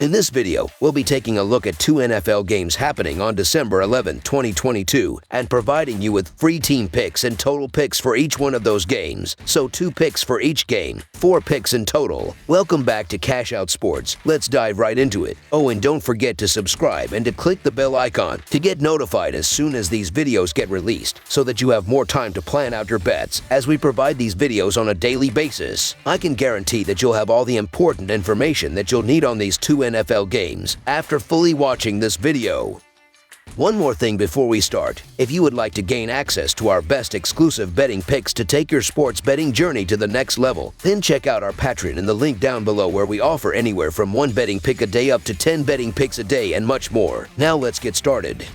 In this video, we'll be taking a look at 2 NFL games happening on December 11, 2022, and providing you with free team picks and total picks for each one of those games. So 2 picks for each game, 4 picks in total. Welcome back to Cash Out Sports. Let's dive right into it. Oh, and don't forget to subscribe and to click the bell icon to get notified as soon as these videos get released, so that you have more time to plan out your bets as we provide these videos on a daily basis. I can guarantee that you'll have all the important information that you'll need on these 2 NFL games after fully watching this video. One more thing before we start. If you would like to gain access to our best exclusive betting picks to take your sports betting journey to the next level, then check out our Patreon in the link down below, where we offer anywhere from 1 betting pick a day up to 10 betting picks a day and much more. Now let's get started.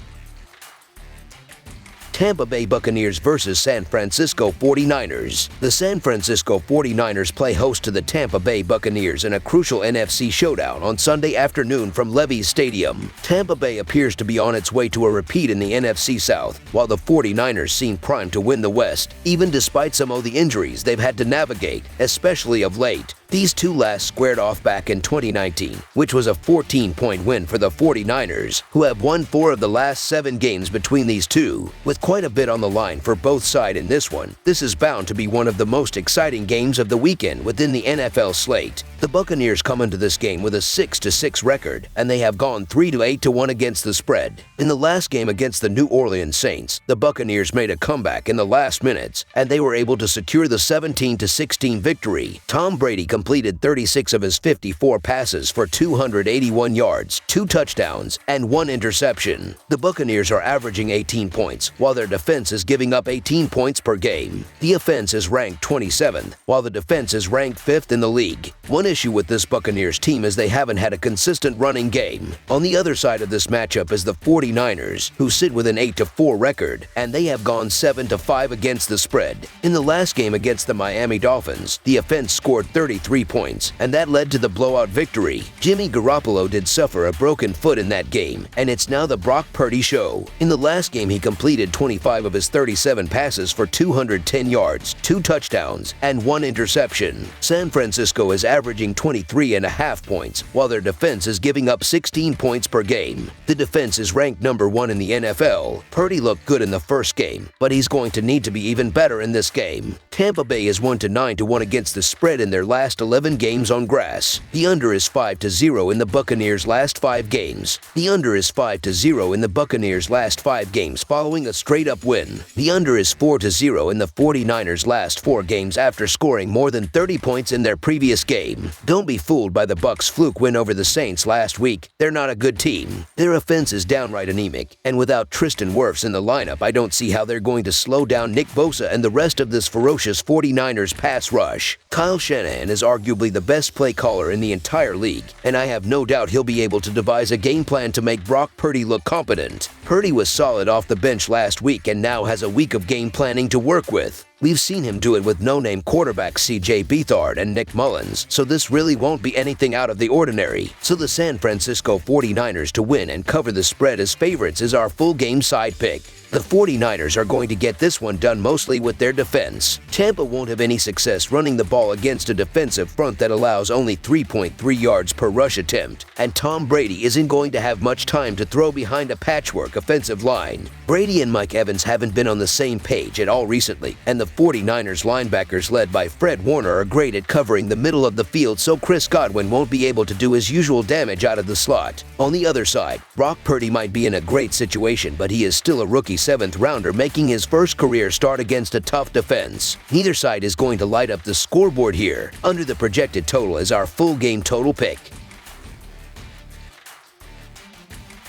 Tampa Bay Buccaneers versus San Francisco 49ers. The San Francisco 49ers play host to the Tampa Bay Buccaneers in a crucial NFC showdown on Sunday afternoon from Levi's Stadium. Tampa Bay appears to be on its way to a repeat in the NFC South, while the 49ers seem primed to win the West, even despite some of the injuries they've had to navigate, especially of late. These two last squared off back in 2019, which was a 14-point win for the 49ers, who have won 4 of the last 7 games between these two. With quite a bit on the line for both sides in this one, this is bound to be one of the most exciting games of the weekend within the NFL slate. The Buccaneers come into this game with a 6-6 record, and they have gone 3-8-1 against the spread. In the last game against the New Orleans Saints, the Buccaneers made a comeback in the last minutes, and they were able to secure the 17-16 victory. Tom Brady completed 36 of his 54 passes for 281 yards, 2 touchdowns, and 1 interception. The Buccaneers are averaging 18 points, while their defense is giving up 18 points per game. The offense is ranked 27th, while the defense is ranked 5th in the league. One issue with this Buccaneers team is they haven't had a consistent running game. On the other side of this matchup is the 49ers, who sit with an 8-4 record, and they have gone 7-5 against the spread. In the last game against the Miami Dolphins, the offense scored 33 points, and that led to the blowout victory. Jimmy Garoppolo did suffer a broken foot in that game, and it's now the Brock Purdy show. In the last game, he completed 25 of his 37 passes for 210 yards, 2 touchdowns, and 1 interception. San Francisco is averaging 23.5 points, while their defense is giving up 16 points per game. The defense is ranked number 1 in the NFL. Purdy looked good in the first game, but he's going to need to be even better in this game. Tampa Bay is 1-9-1 against the spread in their last 11 games on grass. The under is 5-0 in the Buccaneers' last 5 games. The under is 5-0 in the Buccaneers' last 5 games following a straight-up win. The under is 4-0 in the 49ers' last 4 games after scoring more than 30 points in their previous game. Don't be fooled by the Bucs' fluke win over the Saints last week. They're not a good team. Their offense is downright anemic, and without Tristan Wirfs in the lineup, I don't see how they're going to slow down Nick Bosa and the rest of this ferocious 49ers pass rush. Kyle Shanahan is arguably the best play caller in the entire league, and I have no doubt he'll be able to devise a game plan to make Brock Purdy look competent. Purdy was solid off the bench last week and now has a week of game planning to work with. We've seen him do it with no-name quarterbacks C.J. Beathard and Nick Mullins, so this really won't be anything out of the ordinary. So the San Francisco 49ers to win and cover the spread as favorites is our full game side pick. The 49ers are going to get this one done mostly with their defense. Tampa won't have any success running the ball against a defensive front that allows only 3.3 yards per rush attempt, and Tom Brady isn't going to have much time to throw behind a patchwork offensive line. Brady and Mike Evans haven't been on the same page at all recently, and the 49ers linebackers led by Fred Warner are great at covering the middle of the field, so Chris Godwin won't be able to do his usual damage out of the slot. On the other side, Brock Purdy might be in a great situation, but he is still a rookie 7th rounder making his first career start against a tough defense. Neither side is going to light up the scoreboard here. Under the projected total is our full game total pick.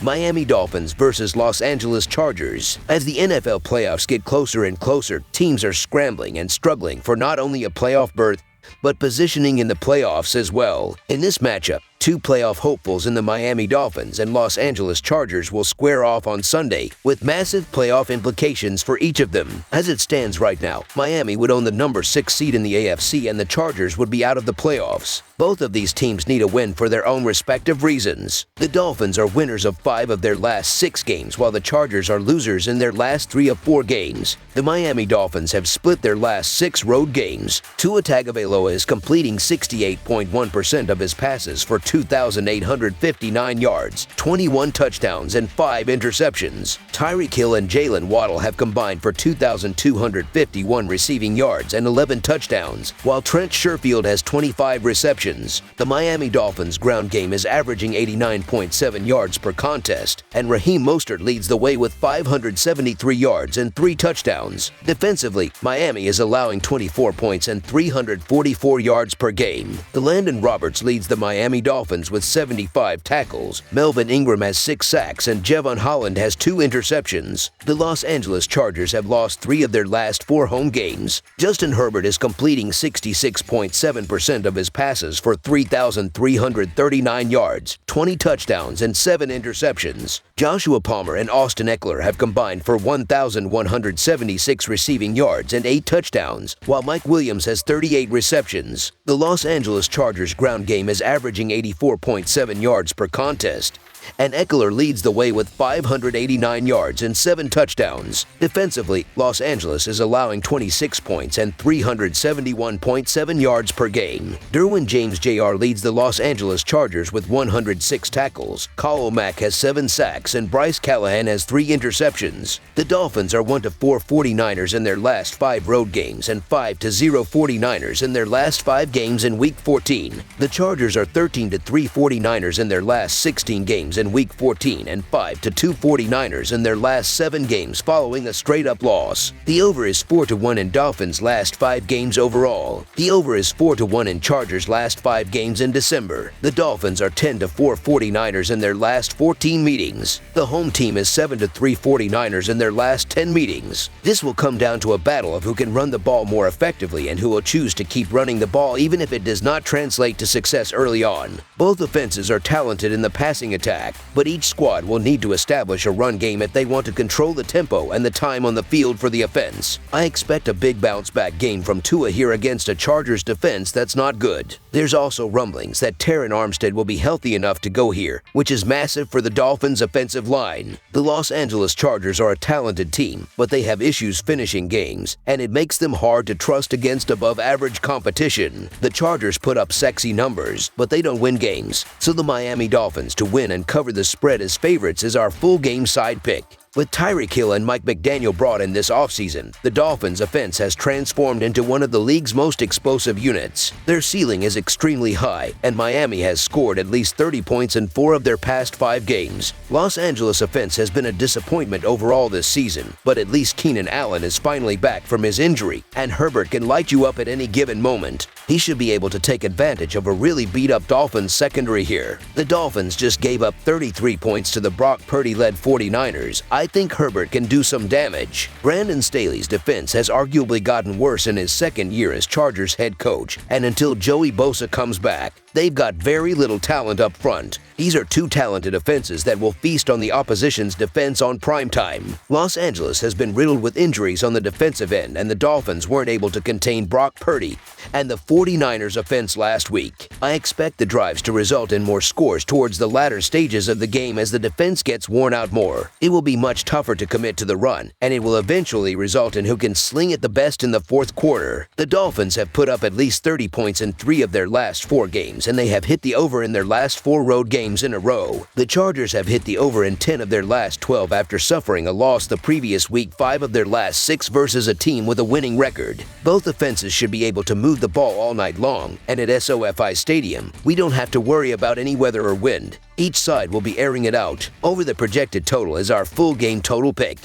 Miami Dolphins versus Los Angeles Chargers. As the NFL playoffs get closer and closer, teams are scrambling and struggling for not only a playoff berth, but positioning in the playoffs as well. In this matchup, 2 playoff hopefuls in the Miami Dolphins and Los Angeles Chargers will square off on Sunday, with massive playoff implications for each of them. As it stands right now, Miami would own the number 6 seed in the AFC and the Chargers would be out of the playoffs. Both of these teams need a win for their own respective reasons. The Dolphins are winners of 5 of their last 6 games, while the Chargers are losers in their last 3 of 4 games. The Miami Dolphins have split their last 6 road games. Tua Tagovailoa is completing 68.1% of his passes for 2,859 yards, 21 touchdowns, and 5 interceptions. Tyreek Hill and Jalen Waddle have combined for 2,251 receiving yards and 11 touchdowns, while Trent Sherfield has 25 receptions. The Miami Dolphins' ground game is averaging 89.7 yards per contest, and Raheem Mostert leads the way with 573 yards and 3 touchdowns. Defensively, Miami is allowing 24 points and 344 yards per game. Landon Roberts leads the Miami Dolphins with 75 tackles. Melvin Ingram has 6 sacks, and Jevon Holland has 2 interceptions. The Los Angeles Chargers have lost 3 of their last 4 home games. Justin Herbert is completing 66.7% of his passes for 3,339 yards, 20 touchdowns, and 7 interceptions. Joshua Palmer and Austin Eckler have combined for 1,176 receiving yards and 8 touchdowns, while Mike Williams has 38 receptions. The Los Angeles Chargers' ground game is averaging 84.7 yards per contest, and Eckler leads the way with 589 yards and 7 touchdowns. Defensively, Los Angeles is allowing 26 points and 371.7 yards per game. Derwin James Jr. leads the Los Angeles Chargers with 106 tackles. Khalil Mack has 7 sacks, and Bryce Callahan has 3 interceptions. The Dolphins are 1-4 49ers in their last 5 road games and 5-0 49ers in their last 5 games in Week 14. The Chargers are 13-3 49ers in their last 16 games in Week 14 and 5-2 49ers in their last 7 games following a straight-up loss. The over is 4-1 in Dolphins' last 5 games overall. The over is 4-1 in Chargers' last 5 games in December. The Dolphins are 10-4 49ers in their last 14 meetings. The home team is 7-3 49ers in their last 10 meetings. This will come down to a battle of who can run the ball more effectively and who will choose to keep running the ball even if it does not translate to success early on. Both offenses are talented in the passing attack, but each squad will need to establish a run game if they want to control the tempo and the time on the field for the offense. I expect a big bounce-back game from Tua here against a Chargers defense that's not good. There's also rumblings that Terron Armstead will be healthy enough to go here, which is massive for the Dolphins' offensive line. The Los Angeles Chargers are a talented team, but they have issues finishing games, and it makes them hard to trust against above-average competition. The Chargers put up sexy numbers, but they don't win games, so the Miami Dolphins to win and cover the spread as favorites is our full game side pick. With Tyreek Hill and Mike McDaniel brought in this offseason, the Dolphins' offense has transformed into one of the league's most explosive units. Their ceiling is extremely high, and Miami has scored at least 30 points in 4 of their past 5 games. Los Angeles' offense has been a disappointment overall this season, but at least Keenan Allen is finally back from his injury, and Herbert can light you up at any given moment. He should be able to take advantage of a really beat-up Dolphins secondary here. The Dolphins just gave up 33 points to the Brock Purdy-led 49ers. I think Herbert can do some damage. Brandon Staley's defense has arguably gotten worse in his second year as Chargers head coach, and until Joey Bosa comes back, they've got very little talent up front. These are 2 talented offenses that will feast on the opposition's defense on primetime. Los Angeles has been riddled with injuries on the defensive end, and the Dolphins weren't able to contain Brock Purdy and the 49ers offense last week. I expect the drives to result in more scores towards the latter stages of the game as the defense gets worn out more. It will be much tougher to commit to the run, and it will eventually result in who can sling it the best in the fourth quarter. The Dolphins have put up at least 30 points in 3 of their last 4 games, and they have hit the over in their last 4 road games in a row. The Chargers have hit the over in 10 of their last 12 after suffering a loss the previous week, 5 of their last 6 versus a team with a winning record. Both offenses should be able to move the ball all night long, and at SoFi Stadium, we don't have to worry about any weather or wind. Each side will be airing it out. Over the projected total is our full game total pick.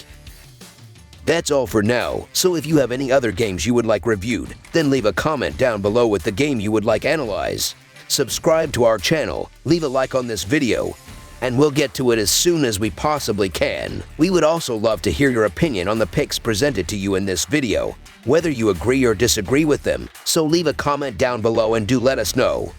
That's all for now, so if you have any other games you would like reviewed, then leave a comment down below with the game you would like analyzed. Subscribe to our channel, leave a like on this video, and we'll get to it as soon as we possibly can. We would also love to hear your opinion on the picks presented to you in this video, whether you agree or disagree with them, so leave a comment down below and do let us know.